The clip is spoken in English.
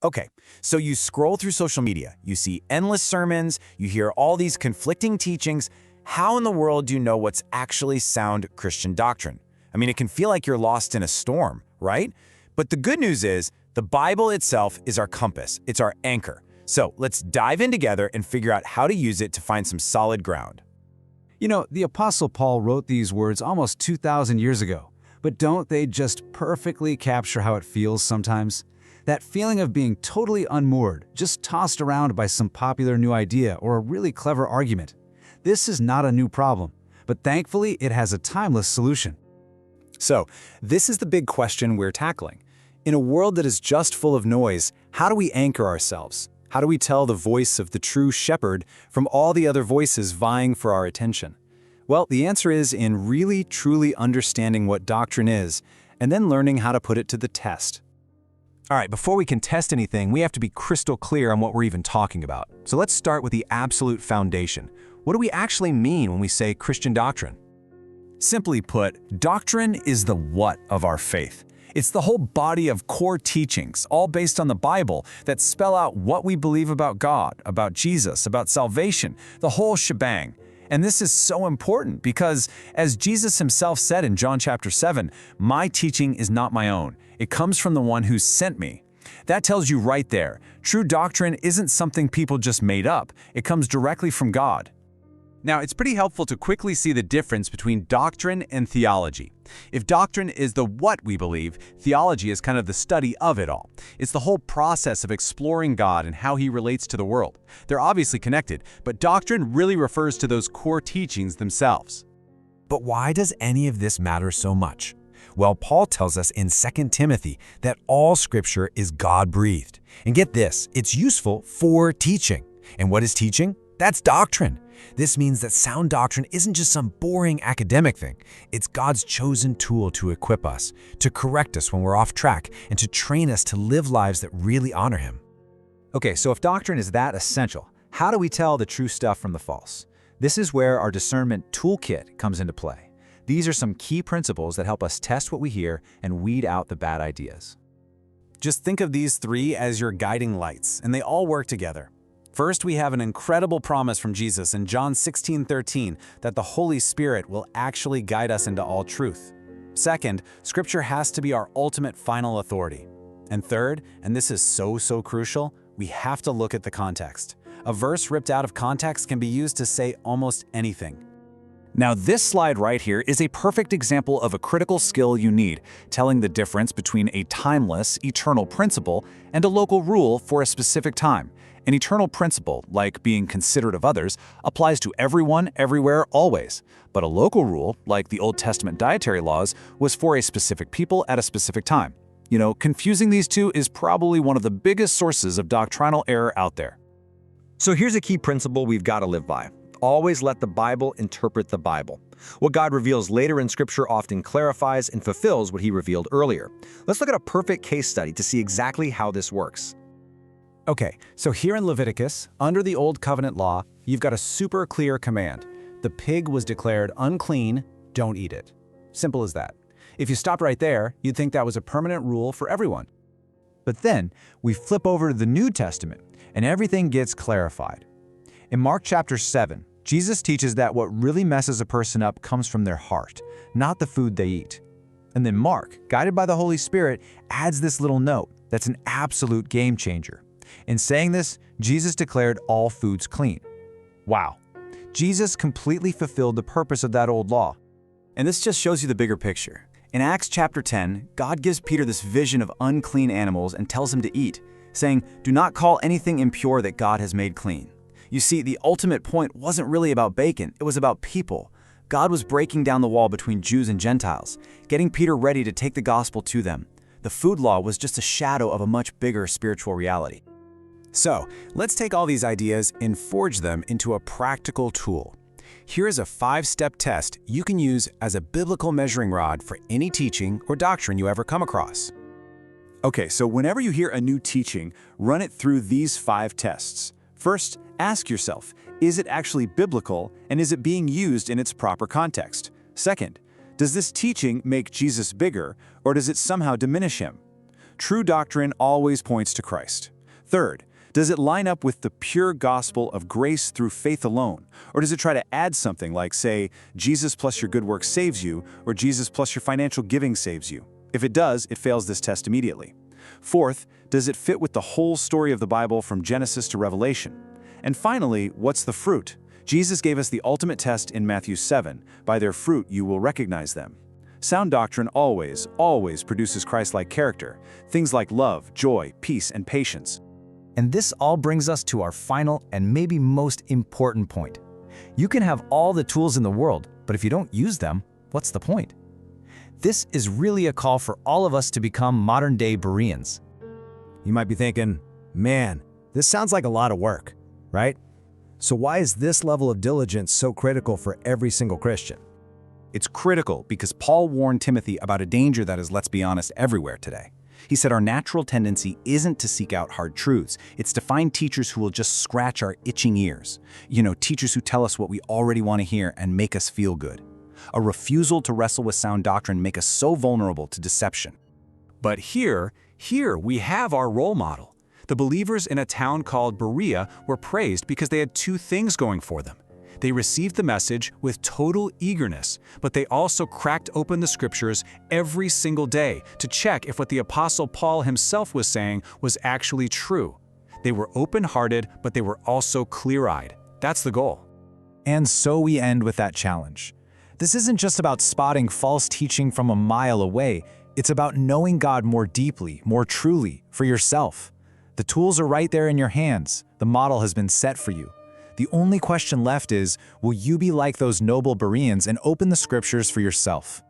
Okay, so you scroll through social media, you see endless sermons, you hear all these conflicting teachings. How in the world do you know what's actually sound Christian doctrine? I mean, it can feel like you're lost in a storm, right? But the good news is, the Bible itself is our compass, it's our anchor. So let's dive in together and figure out how to use it to find some solid ground. You know, the Apostle Paul wrote these words almost 2,000 years ago, but don't they just perfectly capture how it feels sometimes? That feeling of being totally unmoored, just tossed around by some popular new idea or a really clever argument. This is not a new problem, but thankfully it has a timeless solution. So, this is the big question we're tackling. In a world that is just full of noise, how do we anchor ourselves? How do we tell the voice of the true shepherd from all the other voices vying for our attention? Well, the answer is in really, truly understanding what doctrine is, and then learning how to put it to the test. All right, before we can test anything, we have to be crystal clear on what we're even talking about. So let's start with the absolute foundation. What do we actually mean when we say Christian doctrine? Simply put, doctrine is the what of our faith. It's the whole body of core teachings, all based on the Bible, that spell out what we believe about God, about Jesus, about salvation, the whole shebang. And this is so important because, as Jesus himself said in John chapter 7, "My teaching is not my own. It comes from the one who sent me." That tells you right there, true doctrine isn't something people just made up. It comes directly from God. Now, it's pretty helpful to quickly see the difference between doctrine and theology. If doctrine is the what we believe, theology is kind of the study of it all. It's the whole process of exploring God and how he relates to the world. They're obviously connected, but doctrine really refers to those core teachings themselves. But why does any of this matter so much? Well, Paul tells us in 2 Timothy that all Scripture is God-breathed. And get this, it's useful for teaching. And what is teaching? That's doctrine. This means that sound doctrine isn't just some boring academic thing. It's God's chosen tool to equip us, to correct us when we're off track, and to train us to live lives that really honor Him. Okay, so if doctrine is that essential, how do we tell the true stuff from the false? This is where our discernment toolkit comes into play. These are some key principles that help us test what we hear and weed out the bad ideas. Just think of these three as your guiding lights, and they all work together. First, we have an incredible promise from Jesus in John 16:13 that the Holy Spirit will actually guide us into all truth. Second, Scripture has to be our ultimate final authority. And third, and this is so crucial, we have to look at the context. A verse ripped out of context can be used to say almost anything. Now, this slide right here is a perfect example of a critical skill you need, telling the difference between a timeless, eternal principle and a local rule for a specific time. An eternal principle, like being considerate of others, applies to everyone, everywhere, always. But a local rule, like the Old Testament dietary laws, was for a specific people at a specific time. You know, confusing these two is probably one of the biggest sources of doctrinal error out there. So here's a key principle we've got to live by. Always let the Bible interpret the Bible. What God reveals later in Scripture often clarifies and fulfills what He revealed earlier. Let's look at a perfect case study to see exactly how this works. Okay, so here in Leviticus, under the Old Covenant law, you've got a super clear command. The pig was declared unclean, don't eat it. Simple as that. If you stopped right there, you'd think that was a permanent rule for everyone. But then we flip over to the New Testament, and everything gets clarified. In Mark chapter 7, Jesus teaches that what really messes a person up comes from their heart, not the food they eat. And then Mark, guided by the Holy Spirit, adds this little note that's an absolute game changer. In saying this, Jesus declared all foods clean. Wow. Jesus completely fulfilled the purpose of that old law. And this just shows you the bigger picture. In Acts chapter 10, God gives Peter this vision of unclean animals and tells him to eat, saying, "Do not call anything impure that God has made clean." You see, the ultimate point wasn't really about bacon, it was about people. God was breaking down the wall between Jews and Gentiles, getting Peter ready to take the gospel to them. The food law was just a shadow of a much bigger spiritual reality. So, let's take all these ideas and forge them into a practical tool. Here is a 5-step test you can use as a biblical measuring rod for any teaching or doctrine you ever come across. Okay, so whenever you hear a new teaching, run it through these 5 tests. First, ask yourself, is it actually biblical and is it being used in its proper context? Second, does this teaching make Jesus bigger or does it somehow diminish him? True doctrine always points to Christ. Third, does it line up with the pure gospel of grace through faith alone? Or does it try to add something like, say, Jesus plus your good works saves you, or Jesus plus your financial giving saves you? If it does, it fails this test immediately. Fourth, does it fit with the whole story of the Bible from Genesis to Revelation? And finally, what's the fruit? Jesus gave us the ultimate test in Matthew 7, by their fruit you will recognize them. Sound doctrine always produces Christ-like character, things like love, joy, peace, and patience. And this all brings us to our final and maybe most important point. You can have all the tools in the world, but if you don't use them, what's the point? This is really a call for all of us to become modern-day Bereans. You might be thinking, man, this sounds like a lot of work, right? So why is this level of diligence so critical for every single Christian? It's critical because Paul warned Timothy about a danger that is, let's be honest, everywhere today. He said our natural tendency isn't to seek out hard truths. It's to find teachers who will just scratch our itching ears. Teachers who tell us what we already want to hear and make us feel good. A refusal to wrestle with sound doctrine make us so vulnerable to deception. But here we have our role model. The believers in a town called Berea were praised because they had two things going for them. They received the message with total eagerness, but they also cracked open the scriptures every single day to check if what the Apostle Paul himself was saying was actually true. They were open-hearted, but they were also clear-eyed. That's the goal. And so we end with that challenge. This isn't just about spotting false teaching from a mile away. It's about knowing God more deeply, more truly, for yourself. The tools are right there in your hands. The model has been set for you. The only question left is, will you be like those noble Bereans and open the scriptures for yourself?